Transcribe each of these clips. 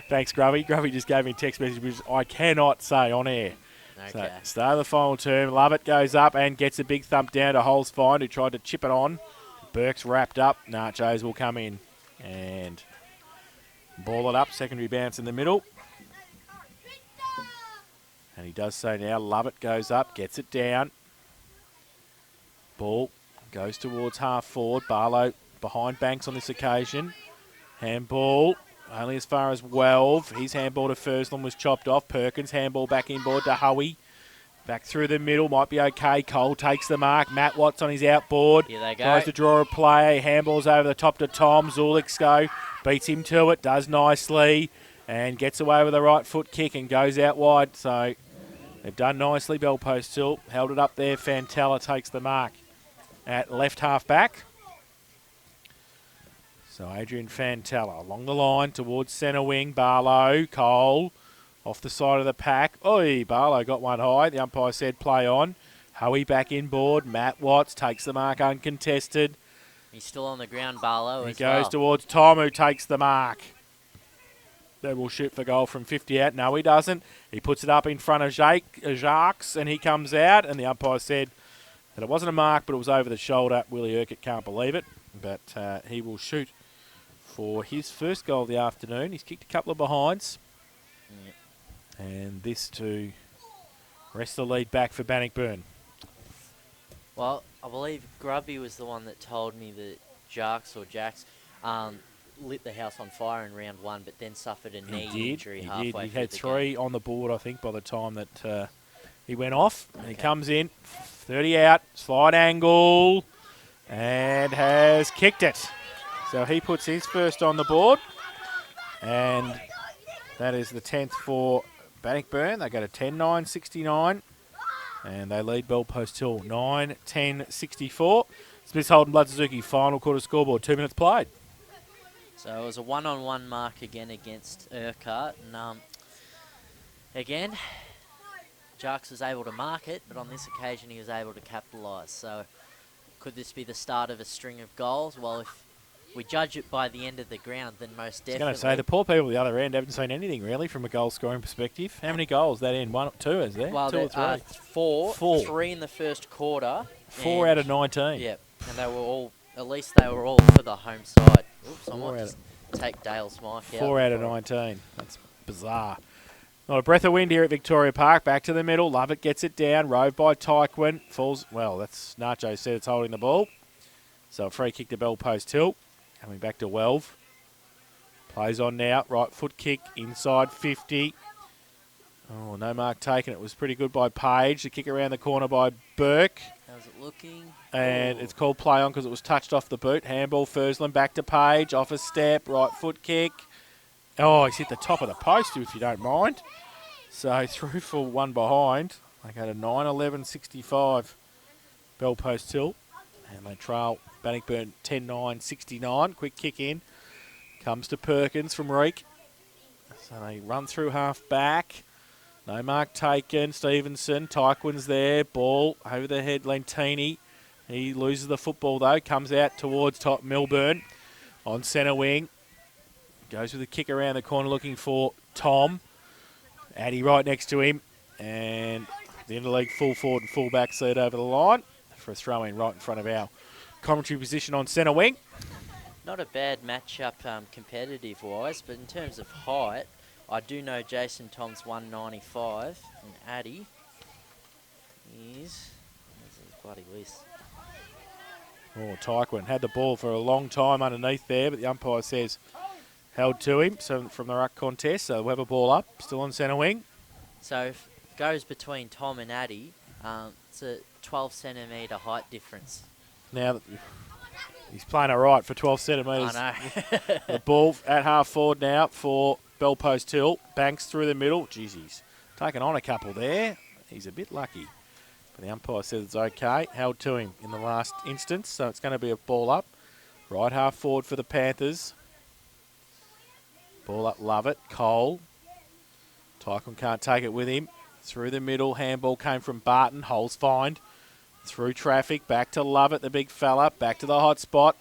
Thanks, Grubby. Grubby just gave me a text message which I cannot say on air. Okay. So, start of the final term. Lovett goes up and gets a big thump down to Holes Find, who tried to chip it on. Burke's wrapped up. Nachos will come in and ball it up. Secondary bounce in the middle. And he does so now. Lovett goes up, gets it down. Ball goes towards half forward. Barlow behind Banks on this occasion. Handball only as far as Welve. His handball to Fursland was chopped off. Perkins handball back inboard to Howie. Back through the middle, might be okay. Cole takes the mark. Matt Watts on his outboard. Here they go. Tries to draw a play. Handballs over the top to Tom. Zuliksko beats him to it, does nicely, and gets away with a right foot kick and goes out wide. So they've done nicely. Bell post tilt, held it up there. Fantella takes the mark at left half back. So Adrian Fantella along the line towards centre wing. Barlow, Cole off the side of the pack. Oi, Barlow got one high. The umpire said play on. Howie back inboard. Matt Watts takes the mark uncontested. He's still on the ground, Barlow. He goes towards Tom, who takes the mark. They will shoot for goal from 50 out. No, he doesn't. He puts it up in front of Jacques, and he comes out. And the umpire said that it wasn't a mark, but it was over the shoulder. Willie Urquhart can't believe it. But he will shoot for his first goal of the afternoon. He's kicked a couple of behinds. Yep. And this to rest the lead back for Bannockburn. Well, I believe Grubby was the one that told me that Jacks lit the house on fire in round one, but then suffered a knee injury halfway through. He had the three game. on the board, I think, by the time that he went off. And he comes in, 30 out, slide angle, and has kicked it. So he puts his first on the board, and that is the 10th for Bannockburn. They go to 10-9-69, and they lead Bell Post Hill 9-10-64. Smith Holden Blood Suzuki final quarter scoreboard, 2 minutes played. So it was a one-on-one mark again against Urquhart. And again, Jacks was able to mark it, but on this occasion he was able to capitalise. So could this be the start of a string of goals? Well, if we judge it by the end of the ground, then most definitely. I was going to say, the poor people at the other end haven't seen anything really from a goal scoring perspective. How many goals that end? 1 or 2, is there? Well, 2 or 3? Four. 3 in the first quarter. 4 out of 19. Yep, and they were all, at least they were all for the home side. Oops, I might just take Dale's mic out. 4 out of 19. That's bizarre. Not a breath of wind here at Victoria Park. Back to the middle. Lovett gets it down. Rove by Tyquin. Falls. Well, that's Nacho said it's holding the ball. So a free kick to Bell Post Hill. Coming back to Welve. Plays on now. Right foot kick. Inside 50. Oh, no mark taken. It was pretty good by Page. The kick around the corner by Burke. How's it looking? And it's called play on because it was touched off the boot. Handball Fursland back to Page. Off a step. Right foot kick. Oh, he's hit the top of the post, if you don't mind. So through for one behind. They go to 9-11-65. Bell Post Hill. And they trail Bannockburn 10-9-69. Quick kick in. Comes to Perkins from Reek. So they run through half back. No mark taken. Stevenson. Tyquin's there. Ball over the head. Lentini. He loses the football though. Comes out towards top Milburn. On centre wing. Goes with a kick around the corner looking for Tom. Addy right next to him. And the interleague full forward and full back seat over the line for a throw in right in front of our commentary position on centre wing. Not a bad matchup competitive-wise, but in terms of height, I do know Jason Tom's 195, and Addy is... Where's his bloody list? Oh, Tyquin had the ball for a long time underneath there, but the umpire says held to him. So from the ruck contest, so we'll have a ball up, still on centre wing. So if it goes between Tom and Addy, it's a 12 centimetre height difference. Now, he's playing all right for 12 centimetres. I know. The ball at half forward now for Bell Post Hill. Banks through the middle. Jeez, he's taken on a couple there. He's a bit lucky. But the umpire says it's okay. Held to him in the last instance, so it's going to be a ball up. Right half forward for the Panthers. Ball up, Lovett. Cole. Tyquin can't take it with him. Through the middle. Handball came from Barton. Holes find. Through traffic. Back to Lovett, the big fella. Back to the hot spot.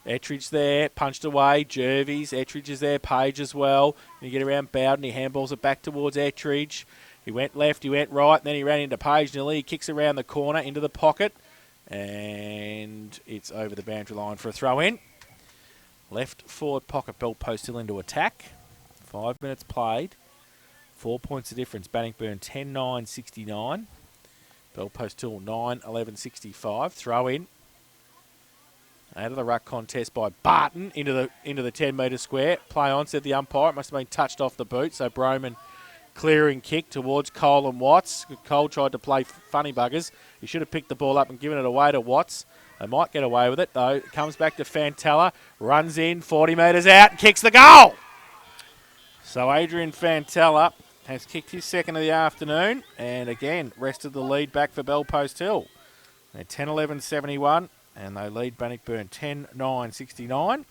Ettridge there, punched away. Jervies, Ettridge is there, Page as well. And you get around Bowden, he handballs it back towards Ettridge. He went left, he went right, and then he ran into Page nearly. He kicks around the corner into the pocket, and it's over the boundary line for a throw-in. Left forward pocket, Bell Post still into attack. 5 minutes played. 4 points of difference. Bannockburn 10-9-69. Bell Post Till 9-11-65. Throw in. Out of the ruck contest by Barton into the 10-metre square. Play on, said the umpire. It must have been touched off the boot. So Broman clearing kick towards Cole and Watts. Cole tried to play funny buggers. He should have picked the ball up and given it away to Watts. They might get away with it, though. It comes back to Fantella. Runs in, 40 metres out, and kicks the goal. So Adrian Fantella has kicked his second of the afternoon, and again, rested the lead back for Bell Post Hill. They're 10-11-71, and they lead Bannockburn 10-9-69.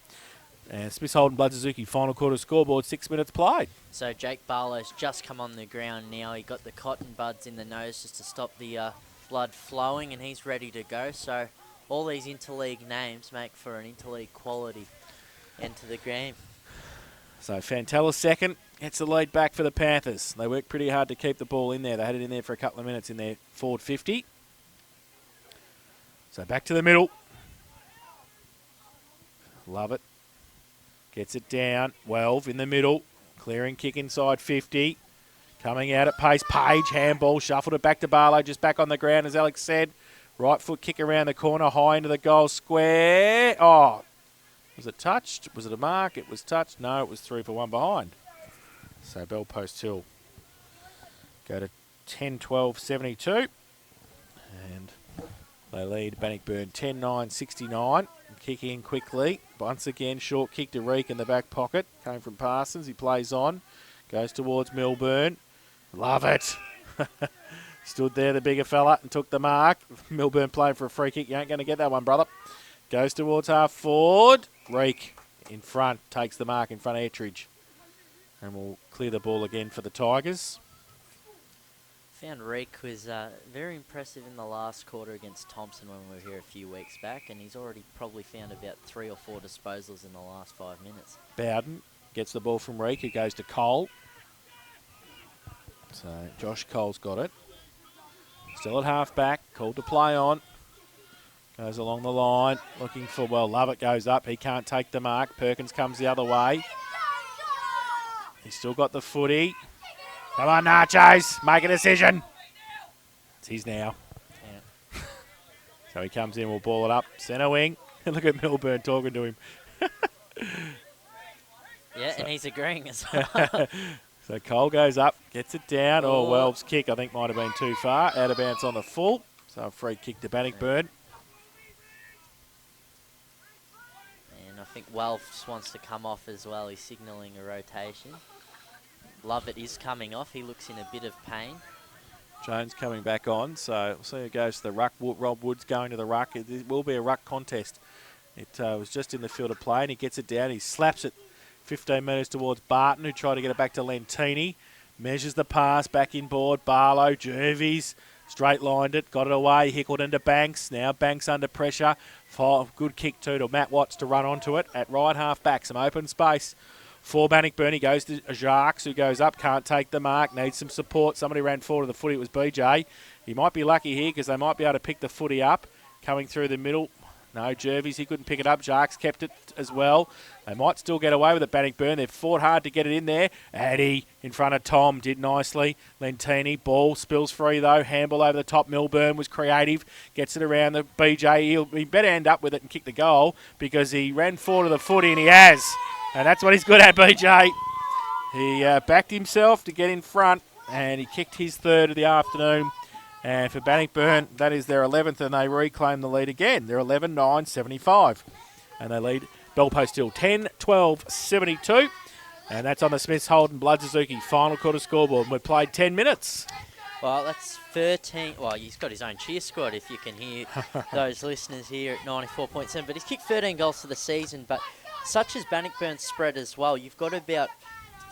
And Smith Holden Blood Suzuki final quarter scoreboard, 6 minutes played. So Jake Barlow's just come on the ground now. He got the cotton buds in the nose just to stop the blood flowing, and he's ready to go. So all these interleague names make for an interleague quality end to the game. So Fantella's second, gets the lead back for the Panthers. They worked pretty hard to keep the ball in there. They had it in there for a couple of minutes in their forward 50. So back to the middle. Love it. Gets it down. Welve in the middle. Clearing kick inside 50. Coming out at pace. Page, handball, shuffled it back to Barlow. Just back on the ground, as Alex said. Right foot kick around the corner, high into the goal square. Oh, was it touched? Was it a mark? It was touched. No, it was 3 for 1 behind. So Bell Post Hill go to 10-12-72. And they lead Bannockburn 10-9-69. Kick in quickly. Once again, short kick to Reek in the back pocket. Came from Parsons. He plays on. Goes towards Milburn. Love it. Stood there, the bigger fella, and took the mark. Milburn playing for a free kick. You ain't going to get that one, brother. Goes towards half forward. Reek in front. Takes the mark in front of Ettridge. And we'll clear the ball again for the Tigers. Found Reek was very impressive in the last quarter against Thompson when we were here a few weeks back, and he's already probably found about 3 or 4 disposals in the last 5 minutes. Bowden gets the ball from Reek, who goes to Cole. So Josh Cole's got it. Still at half back, called to play on. Goes along the line, looking for, well, Lovett goes up. He can't take the mark. Perkins comes the other way. He's still got the footy. Come on, Nachos, make a decision. It's his now. Yeah. So he comes in, we'll ball it up. Centre wing. Look at Milburn talking to him. Yeah, and he's agreeing as well. So Cole goes up, gets it down. Oh. Oh, Welb's kick, I think, might have been too far. Out of bounds on the full. So a free kick to Bannockburn. And I think Welf wants to come off as well. He's signalling a rotation. Lovett is coming off. He looks in a bit of pain. Jones coming back on. So we'll see who goes to the ruck. Rob Wood's going to the ruck. It will be a ruck contest. It was just in the field of play, and he gets it down. He slaps it 15 metres towards Barton, who tried to get it back to Lentini. Measures the pass, back inboard. Barlow, Jervies, straight-lined it, got it away, hickled into Banks. Now Banks under pressure. Good kick too to Matt Watts to run onto it at right half back. Some open space for Bannockburn. He goes to Jacques, who goes up, can't take the mark, needs some support. Somebody ran forward to the footy. It was BJ. He might be lucky here because they might be able to pick the footy up. Coming through the middle. No, Jervies, he couldn't pick it up. Jacques kept it as well. They might still get away with it, Bannockburn. They've fought hard to get it in there. Addy in front of Tom did nicely. Lentini, ball spills free though. Handball over the top. Milburn was creative. Gets it around the BJ. He better end up with it and kick the goal because he ran forward to the footy and he has. And that's what he's good at, BJ. He backed himself to get in front and he kicked his third of the afternoon. And for Bannockburn, that is their 11th, and they reclaim the lead again. They're 11-9-75. And they lead Bell Post Hill 10-12-72. And that's on the Smiths Holden Blood Suzuki final quarter scoreboard. And we've played 10 minutes. Well, that's 13. Well, he's got his own cheer squad, if you can hear those listeners here at 94.7. But he's kicked 13 goals for the season. But such as Bannockburn's spread as well, you've got about,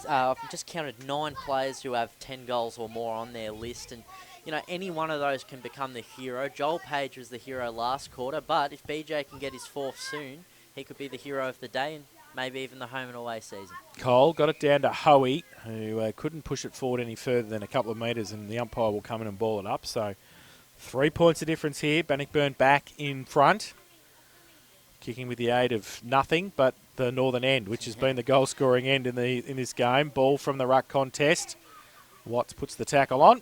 I've just counted 9 players who have 10 goals or more on their list. And you know, any one of those can become the hero. Joel Page was the hero last quarter, but if BJ can get his 4th soon, he could be the hero of the day and maybe even the home and away season. Cole got it down to Hoey, who couldn't push it forward any further than a couple of metres, and the umpire will come in and ball it up. So 3 points of difference here. Bannockburn back in front, kicking with the aid of nothing but the northern end, which has been the goal-scoring end in this game. Ball from the ruck contest. Watts puts the tackle on,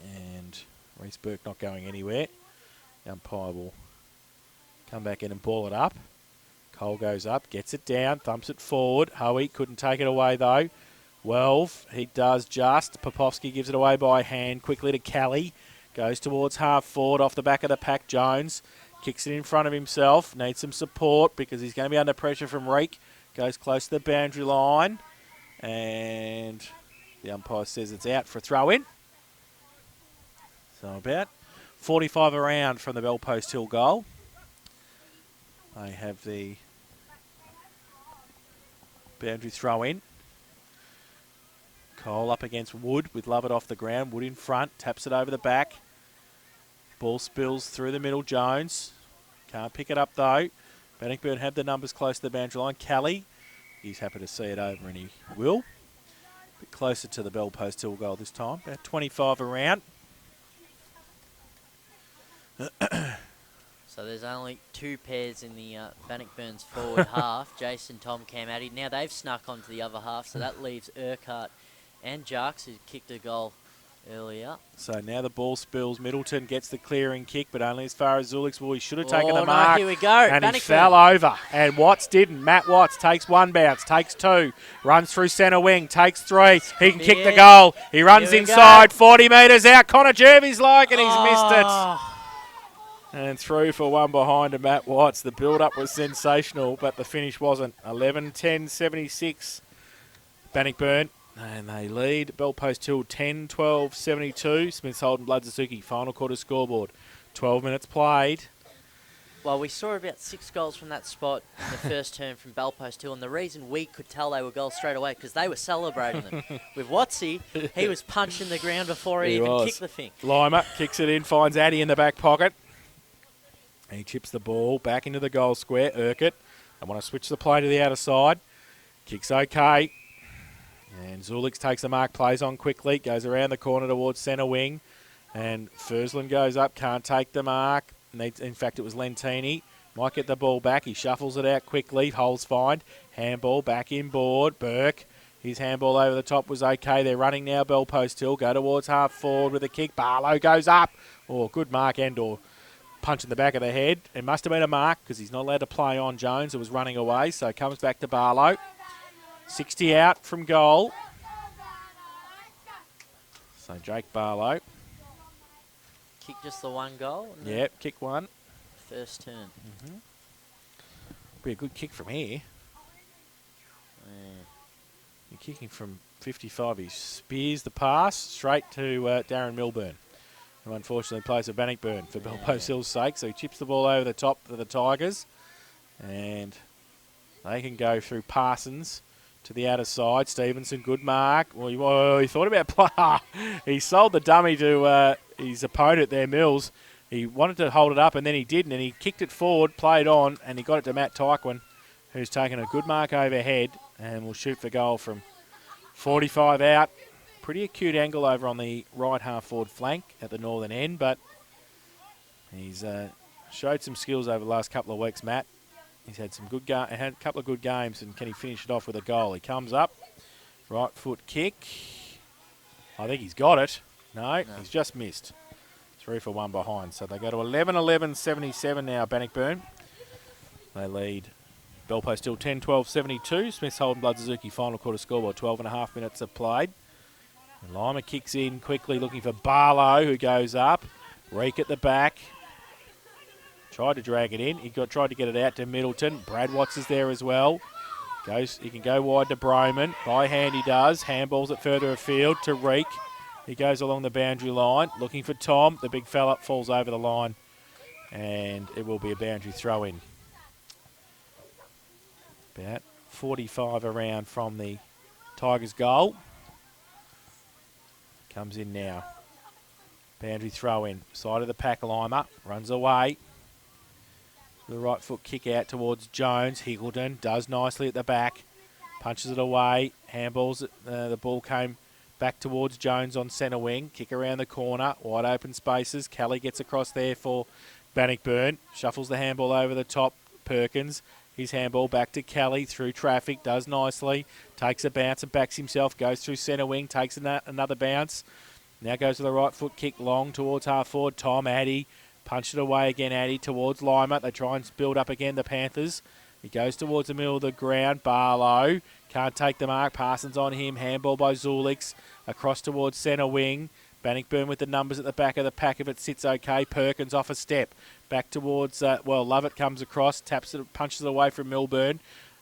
and Reece Burke not going anywhere. The umpire will come back in and ball it up. Cole goes up, gets it down, thumps it forward. Hoey couldn't take it away though. Well, he does just. Popovsky gives it away by hand quickly to Kelly. Goes towards half forward off the back of the pack. Jones kicks it in front of himself. Needs some support because he's going to be under pressure from Reek. Goes close to the boundary line. And the umpire says it's out for a throw-in. So about 45 around from the Bell Post Hill goal. They have the boundary throw-in. Cole up against Wood with Lovett off the ground. Wood in front, taps it over the back. Ball spills through the middle. Jones can't pick it up though. Bannockburn have the numbers close to the boundary line. Kelly, he's happy to see it over and he will. A bit closer to the Bell Post Hill goal this time. About 25 around. So there's only 2 pairs in the Bannockburn's forward half. Jason, Tom, Cam, Addy. Now they've snuck onto the other half, so that leaves Urquhart and Jarks, who kicked a goal earlier. So now the ball spills. Middleton gets the clearing kick, but only as far as Zulik's ball. He should have taken the mark. Here we go. And he fell over. And Watts didn't. Matt Watts takes 1 bounce, takes 2, runs through centre wing, takes 3. He can kick the goal. He runs inside, 40 metres out. Connor Jervy's like, and he's missed it. And through for 1 behind to Matt Watts. The build-up was sensational, but the finish wasn't. 11-10-76, Bannockburn. And they lead Bell Post Hill 10-12-72. Smiths Holden Bloodsuzuki, final quarter scoreboard. 12 minutes played. Well, we saw about 6 goals from that spot in the first term from Bell Post Hill, and the reason we could tell they were goals straight away because they were celebrating them. With Watsy, he was punching the ground before he even kicked the thing. Lima kicks it in, finds Addy in the back pocket. He chips the ball back into the goal square. Urquhart, I want to switch the play to the outer side. Kicks okay. And Zulix takes the mark, plays on quickly, goes around the corner towards centre wing. And Fursland goes up, can't take the mark. In fact, it was Lentini. Might get the ball back. He shuffles it out quickly. Holes find. Handball back inboard. Burke. His handball over the top was okay. They're running now, Bell Post Hill. Go towards half forward with a kick. Barlow goes up. Oh, good mark, Endor. Punch in the back of the head. It must have been a mark because he's not allowed to play on Jones, who was running away. So it comes back to Barlow. 60 out from goal. So Jake Barlow. Kick just the 1 goal? Yep, kick 1. First turn. Be a good kick from here. Yeah. You're kicking from 55. He spears the pass straight to Darren Milburn, who unfortunately plays for Bannockburn for Bell Post Hill's sake. So he chips the ball over the top for the Tigers. And they can go through Parsons to the outer side. Stevenson, good mark. Well, he thought about play. He sold the dummy to his opponent there, Mills. He wanted to hold it up, and then he didn't, and he kicked it forward, played on, and he got it to Matt Tyquin, who's taken a good mark overhead and will shoot for goal from 45 out. Pretty acute angle over on the right half forward flank at the northern end, but he's showed some skills over the last couple of weeks, Matt. He's had some good had a couple of good games, and can he finish it off with a goal? He comes up, right foot kick. I think he's got it. No, he's just missed. 3 for 1 behind. So they go to 11-11-77 now, Bannockburn. They lead Bell Post Hill 10-12-72. Smiths Holden Bloodsuzuki final quarter scoreboard, 12.5 minutes have played. And Lima kicks in quickly, looking for Barlow, who goes up. Reek at the back. Tried to drag it in. He tried to get it out to Middleton. Brad Watts is there as well. He can go wide to Broman. By hand he does. Handballs it further afield to Reek. He goes along the boundary line, looking for Tom. The big fella falls over the line, and it will be a boundary throw-in. About 45 around from the Tigers' goal. Comes in now. Boundary throw-in. Side of the pack, Lima. Runs away. The right foot kick out towards Jones. Higgleton does nicely at the back. Punches it away. Handballs it. The ball came back towards Jones on centre wing. Kick around the corner. Wide open spaces. Kelly gets across there for Bannockburn. Shuffles the handball over the top. Perkins. His handball back to Kelly through traffic. Does nicely. Takes a bounce and backs himself. Goes through centre wing. Takes another bounce. Now goes to the right foot kick long towards half forward. Tom Addy. Punched it away again, Addy, towards Lima. They try and build up again, the Panthers. He goes towards the middle of the ground. Barlow can't take the mark. Parsons on him. Handball by Zulix. Across towards centre wing. Bannockburn with the numbers at the back of the pack if it sits okay. Perkins off a step. Back towards, Lovett comes across. Taps it, punches it away from Milburn.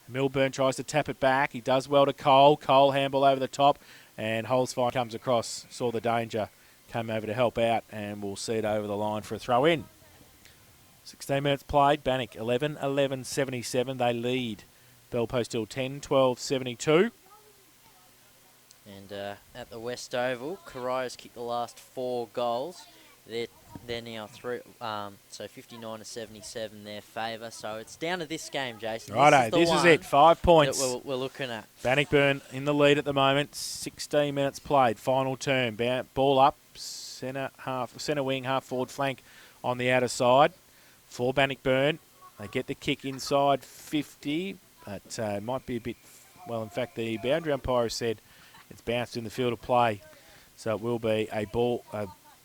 Milburn tries to tap it back. He does well to Cole. Cole handball over the top. And Holzfine comes across. Saw the danger. Came over to help out, and we'll see it over the line for a throw in. 16 minutes played. Bannock 11-11-77. They lead. Bell Post Hill 10-12-72. And at the West Oval, Caria's kicked the last 4 goals. They're now through, so 59-77 their favour. So it's down to this game, Jason. Righto, this is it. 5 points. That we're looking at. Bannockburn in the lead at the moment. 16 minutes played. Final term. Ball up. Centre wing, half forward flank on the outer side. For Bannockburn. They get the kick inside 50, but it might be a bit... Well, in fact, the boundary umpire said it's bounced in the field of play. So it will be a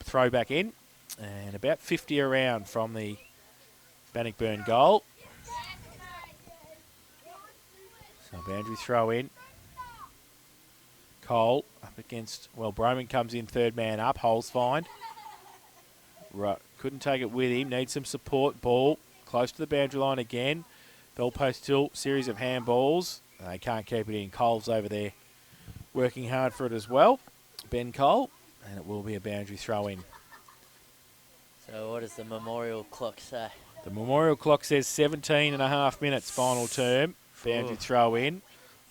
throw back in. And about 50 around from the Bannockburn goal. So boundary throw in. Cole up against, Broman comes in third man up. Holes find. Right, couldn't take it with him. Needs some support. Ball close to the boundary line again. Bell Post Hill, series of handballs. They can't keep it in. Cole's over there working hard for it as well. Ben Cole. And it will be a boundary throw in. So what does the memorial clock say? The memorial clock says 17 and a half minutes final term. Boundary throw in.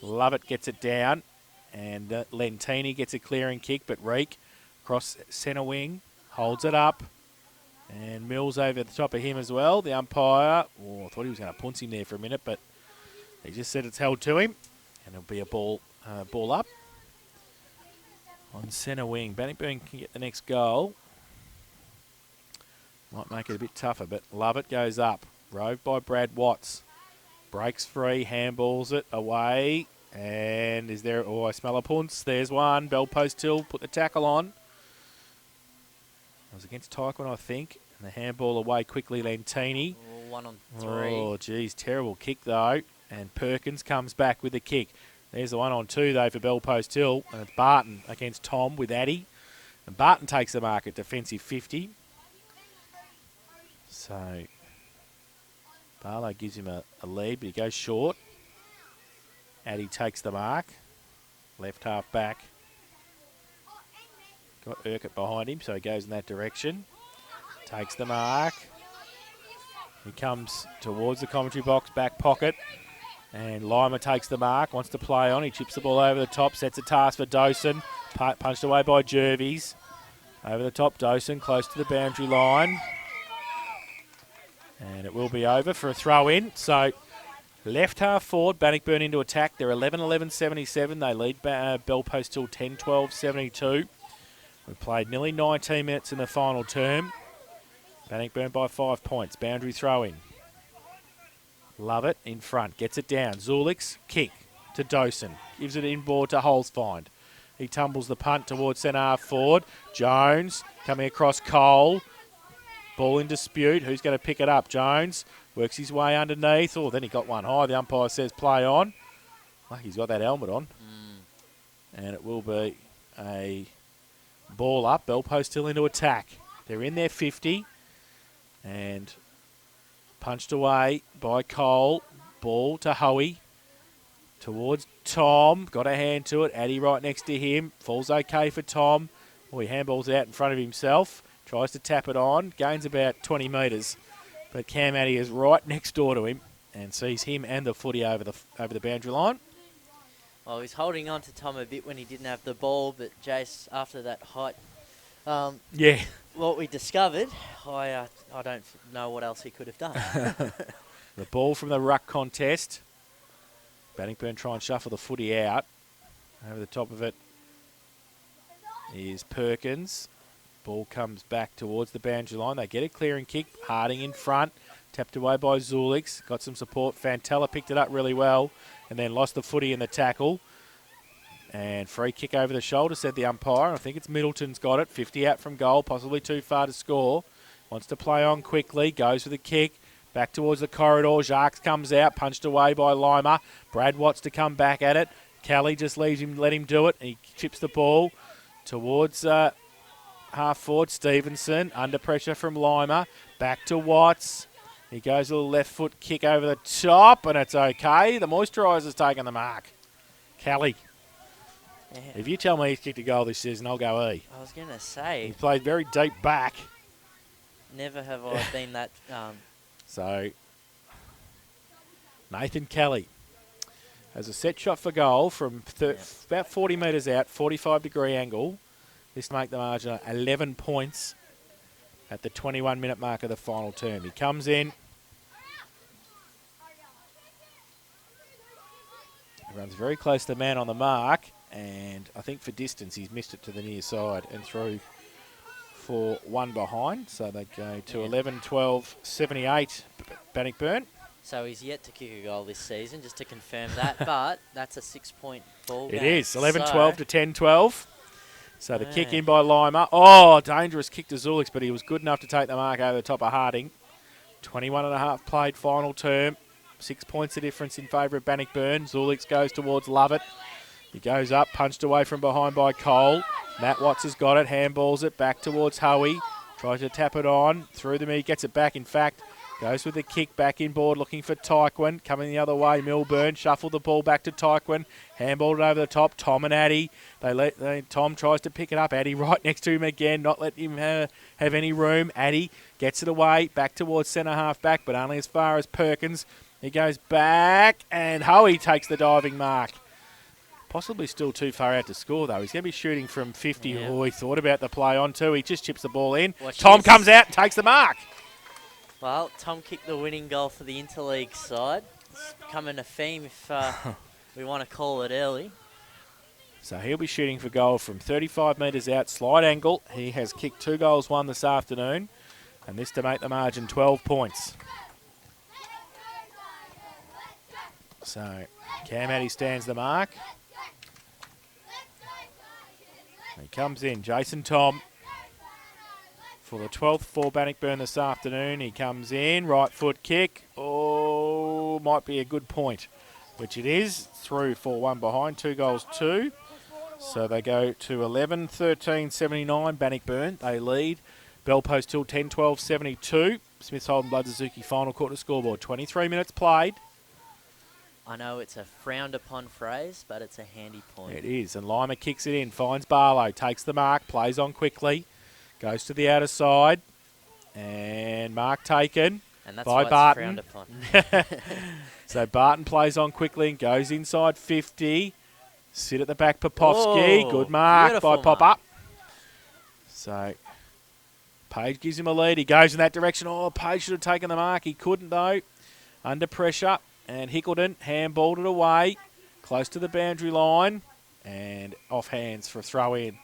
Lovett gets it down. And Lentini gets a clearing kick, but Reek across centre wing holds it up. And Mills over the top of him as well. The umpire, I thought he was going to punt him there for a minute, but he just said it's held to him. And it'll be a ball up. On centre wing, Bannockburn can get the next goal. Might make it a bit tougher, but Lovett goes up. Rove by Brad Watts. Breaks free, handballs it away. And is there... I smell a punts. There's one. Bell Post Hill put the tackle on. It was against Tyquin, I think. And the handball away quickly, Lentini. 1 on 3. Oh, geez. Terrible kick, though. And Perkins comes back with the kick. There's the 1 on 2, though, for Bell Post Hill. And it's Barton against Tom with Addy. And Barton takes the mark at defensive 50. So Barlow gives him a lead, but he goes short. Addy takes the mark. Left half back. Got Urquhart behind him, so he goes in that direction. Takes the mark. He comes towards the commentary box, back pocket. And Lima takes the mark, wants to play on. He chips the ball over the top, sets a task for Dawson. Punched away by Jervies. Over the top, Dawson, close to the boundary line. And it will be over for a throw-in. So left half forward, Bannockburn into attack. They're 11-11-77. They lead Bell Post Hill 10-12-72. We played nearly 19 minutes in the final term. Bannockburn by 5 points. Boundary throw-in. Lovett in front. Gets it down. Zulix, kick to Dawson. Gives it inboard to Holzfind. He tumbles the punt towards centre half forward. Jones coming across Cole. Ball in dispute. Who's going to pick it up? Jones works his way underneath. Oh, then he got one high. The umpire says play on. Lucky he's got that helmet on. And it will be a ball up. Bell Post Hill into attack. They're in their 50. And punched away by Cole. Ball to Hoey. Towards Tom. Got a hand to it. Addy right next to him. Falls okay for Tom. Oh, he handballs it out in front of himself. Tries to tap it on. Gains about 20 metres. But Cam Addy is right next door to him and sees him and the footy over the boundary line. Well, he's holding on to Tom a bit when he didn't have the ball, but Jace, after that height Yeah. What we discovered, I don't know what else he could have done. The ball from the ruck contest. Bannockburn try and shuffle the footy out. Over the top of it is Perkins. Ball comes back towards the boundary line. They get a clearing kick. Harding in front. Tapped away by Zulix. Got some support. Fantella picked it up really well and then lost the footy in the tackle. And free kick over the shoulder, said the umpire. I think it's Middleton's got it. 50 out from goal, possibly too far to score. Wants to play on quickly. Goes for the kick. Back towards the corridor. Jacques comes out. Punched away by Lima. Brad Watts to come back at it. Kelly just leaves him, let him do it. He chips the ball towards half forward. Stevenson under pressure from Lima. Back to Watts. He goes a little left foot kick over the top, and it's okay. The moisturiser's taken the mark. Kelly. Yeah. If you tell me he's kicked a goal this season, I'll go E. I was going to say, He's played very deep back. never have I been that... So, Nathan Kelly has a set shot for goal from about 40 metres out, 45-degree angle. This to make the margin 11 points at the 21-minute mark of the final term. He comes in. He runs very close to the man on the mark. And I think for distance, he's missed it to the near side and through for one behind. So they go to 11-12-78 Bannockburn. So he's yet to kick a goal this season, just to confirm that. But that's a 6-point ball game. It is 11-12 to 10-12. So the kick Yeah. in by Lima. Oh, dangerous kick to Zulix, but he was good enough to take the mark over the top of Harding. 21.5 played final term. 6 points the difference in favour of Bannockburn. Zulix goes towards Lovett. He goes up, punched away from behind by Cole. Matt Watts has got it, handballs it back towards Hoey. Tries to tap it on, through the middle, gets it back, in fact. Goes with the kick back inboard, looking for Tyquin. Coming the other way, Milburn. Shuffled the ball back to Tyquin. Handballed it over the top. Tom and Addy. Tom tries to pick it up. Addy right next to him again. Not let him have any room. Addy gets it away. Back towards centre half back, but only as far as Perkins. He goes back, and Hoey takes the diving mark. Possibly still too far out to score, though. He's going to be shooting from 50. Yeah. Oh, he thought about the play on, too. He just chips the ball in. Watch Tom this. comes out and takes the mark. Well, Tom kicked the winning goal for the interleague side. It's becoming a theme if we want to call it early. So he'll be shooting for goal from 35 metres out, slight angle. He has kicked 2 goals, 1 this afternoon. And this to make the margin 12 points. So Cam Addy stands the mark. He comes in, Jason Tom, for the 12th for Bannockburn this afternoon. He comes in, right foot kick. Oh, might be a good point, which it is. Through for one behind, 2 goals, 2. So they go to 11-13-79 Bannockburn. They lead. Bell Post Hill 10-12-72. Smiths Holden Blood Suzuki final quarter scoreboard. 23 minutes played. I know it's a frowned upon phrase, but it's a handy point. It is, and Lima kicks it in, finds Barlow, takes the mark, plays on quickly, goes to the outer side, and mark taken And that's by why Barton. it's frowned upon. So Barton plays on quickly and goes inside 50. Sit at the back, Popovsky. Oh, Good mark beautiful by Pop mark. Up. So Page gives him a lead. He goes in that direction. Oh, Page should have taken the mark. He couldn't, though. Under pressure. And Hickleton handballed it away. Close to the boundary line. And off hands for a throw in.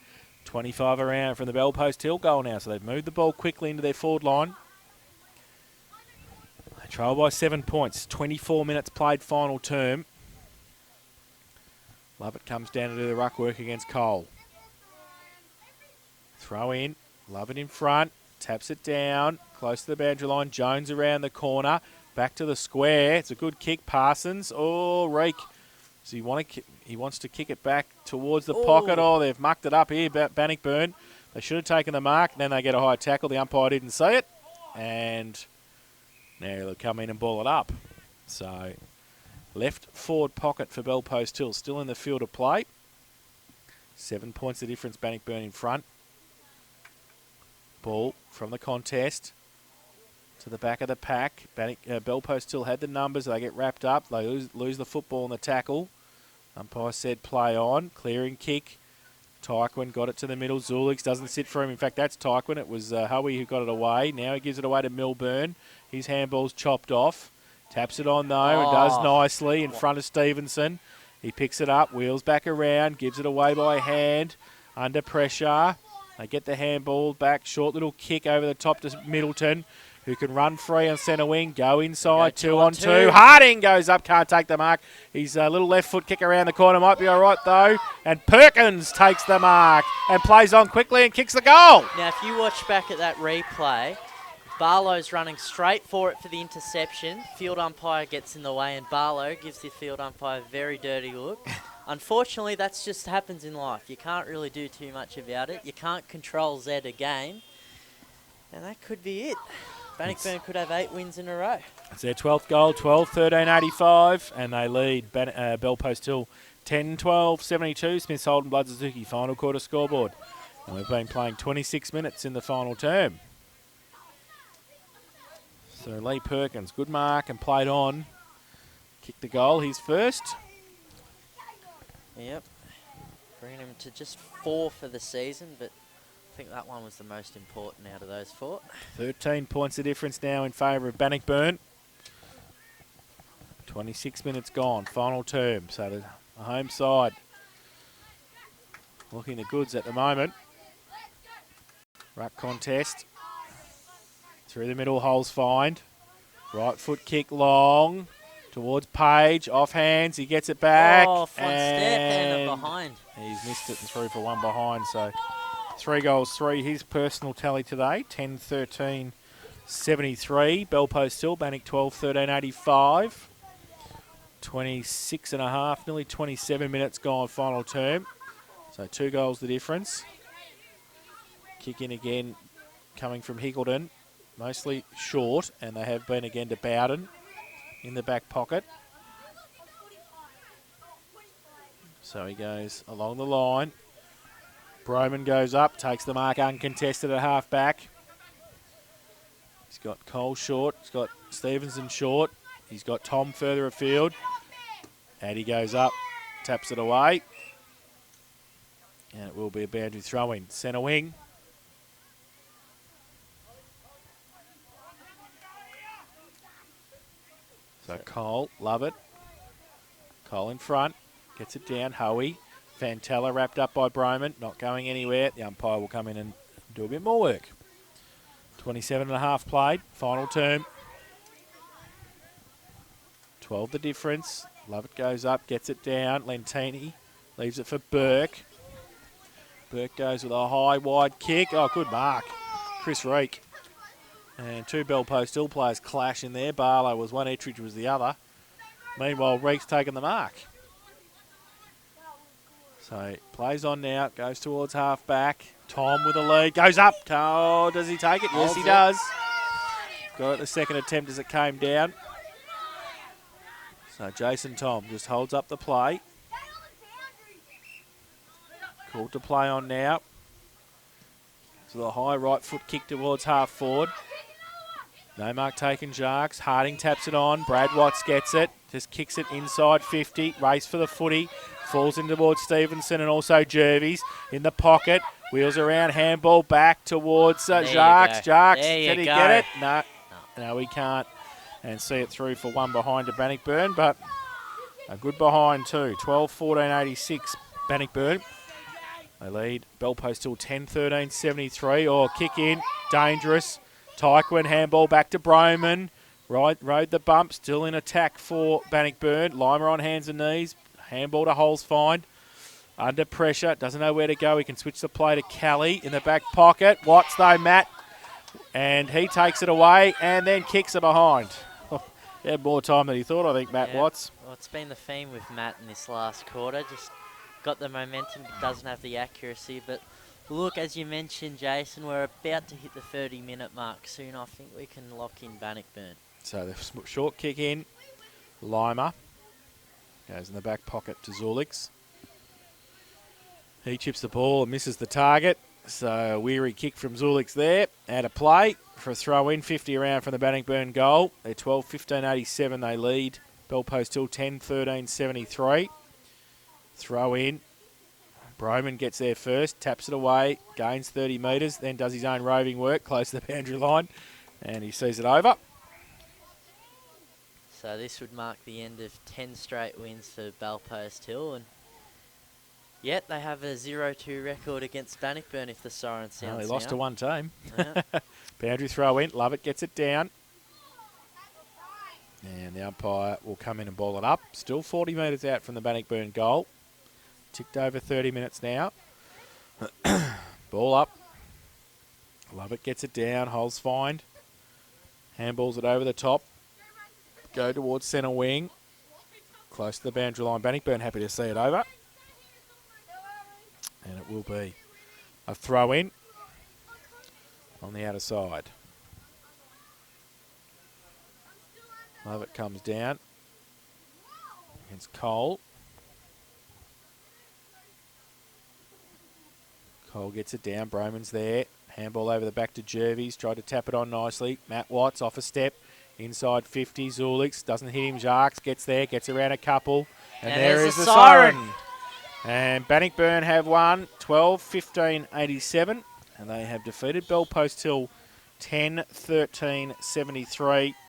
25 around from the Bell Post Hill goal now. So they've moved the ball quickly into their forward line. They trail by 7 points. 24 minutes played final term. Lovett comes down to do the ruck work against Cole. Throw in. Lovett in front. Taps it down. Close to the boundary line. Jones around the corner. Back to the square. It's a good kick. Parsons. Oh, Reek. Does he wants to kick it back towards the pocket. Oh, they've mucked it up here. Bannockburn. They should have taken the mark. Then they get a high tackle. The umpire didn't see it. And now they'll come in and ball it up. So left forward pocket for Bell Post Hill. Still in the field of play. 7 points the difference. Bannockburn in front. Ball from the contest to the back of the pack. Bell Post Hill had the numbers. They get wrapped up. They lose the football in the tackle. Umpire said play on. Clearing kick Tyquin got it to the middle. Zulix doesn't sit for him. In fact, that's Tyquin. It was Howie who got it away. Now he gives it away to Milburn. His handball's chopped off. Taps it on, though, and does nicely in front of Stevenson. He picks it up, wheels back around, gives it away by hand. Under pressure. They get the handball back. Short little kick over the top to Middleton, who can run free on centre wing. Go inside, 2-on-2. Harding goes up, can't take the mark. He's a little left foot kick around the corner. Might be all right, though. And Perkins takes the mark and plays on quickly and kicks the goal. Now, if you watch back at that replay, Barlow's running straight for it for the interception. Field umpire gets in the way, and Barlow gives the field umpire a very dirty look. Unfortunately, that just happens in life. You can't really do too much about it. You can't control Z a game. And that could be it. Bannockburn could have 8 wins in a row. It's their 12th goal, 12-13-85, and they lead Bell Post Hill 10-12-72. Smiths Holden Blood Suzuki final quarter scoreboard. And we've been playing 26 minutes in the final term. So Lee Perkins, good mark and played on. Kicked the goal, he's first. Yep. Bringing him to just 4 for the season, but I think that one was the most important out of those 4. 13 points of difference now in favour of Bannockburn. 26 minutes gone, final term. So the home side looking the goods at the moment. Ruck contest. Through the middle, Holes find. Right foot kick long towards Page. Off hands, he gets it back. Oh, front step and a behind. He's missed it and threw for 1 behind. So 3 goals, 3. His personal tally today, 10-13-73. Bell Post Hill, Bannock 12-13-85. 26 and a half, nearly 27 minutes gone final term. So 2 goals the difference. Kick in again coming from Hickleton. Mostly short, and they have been again to Bowden in the back pocket. So he goes along the line. Broman goes up, takes the mark uncontested at half back. He's got Cole short, he's got Stevenson short, he's got Tom further afield. And he goes up, taps it away. And it will be a boundary throw-in. Centre wing. So Cole, love it. Cole in front, gets it down. Howie, Fantella wrapped up by Broman, not going anywhere. The umpire will come in and do a bit more work. 27 and a half played, final term. 12 the difference. Lovett goes up, gets it down. Lentini leaves it for Burke. Burke goes with a high, wide kick. Oh, good mark. Chris Reek. And 2 Bell Post Hill players clash in there. Barlow was one, Ettridge was the other. Meanwhile, Reek's taken the mark. So plays on now, goes towards half back. Tom with a lead, goes up. Oh, does he take it? Yes, he does. Got it the second attempt as it came down. So Jason Tom just holds up the play. Called to play on now. So the high right foot kick towards half forward. No mark taken, Jarks. Harding taps it on. Brad Watts gets it. Just kicks it inside 50. Race for the footy. Falls in towards Stevenson and also Jervis in the pocket. Wheels around, handball back towards Jarks. Jarks, can he get it? No, he can't. And see it through for 1 behind to Bannockburn, but a good behind too. 12-14-86 Bannockburn. They lead Bell Post Hill 10-13-73. Oh, kick in, dangerous. Tyquin, handball back to Broman. Rode the bump, still in attack for Bannockburn. Lima on hands and knees. Handball to Holes find. Under pressure, doesn't know where to go. He can switch the play to Kelly in the back pocket. Watts though, Matt. And he takes it away and then kicks it behind. He had more time than he thought, I think, Matt Watts. Well, it's been the theme with Matt in this last quarter. Just got the momentum, but doesn't have the accuracy. But look, as you mentioned, Jason, we're about to hit the 30-minute mark soon. I think we can lock in Bannockburn. So the short kick in. Lima goes in the back pocket to Zulix. He chips the ball and misses the target. So a weary kick from Zulix there. Out of play for a throw-in. 50 around from the Bannockburn goal. They're 12-15-87. They lead. Bell Post Hill 10-13-73. Throw in Broman gets there first, taps it away, gains 30 metres, then does his own roving work close to the boundary line, and he sees it over. So this would mark the end of 10 straight wins for Belpost Hill, and yet they have a 0-2 record against Bannockburn if the siren sounds. They lost to one team. Yeah. Boundary throw in, Lovett gets it down. And the umpire will come in and ball it up. Still 40 metres out from the Bannockburn goal. Ticked over 30 minutes now. Ball up. Lovett gets it down, holds fine. Handballs it over the top. Go towards centre wing. Close to the boundary line. Bannockburn happy to see it over. And it will be a throw in on the outer side. Lovett comes down against Cole. Cole gets it down. Broman's there. Handball over the back to Jervies. Tried to tap it on nicely. Matt Watts off a step. Inside 50. Zulix doesn't hit him. Jacques gets there. Gets around a couple. And there is the siren. And Bannockburn have won 12-15-87. And they have defeated Belpost Hill 10-13-73.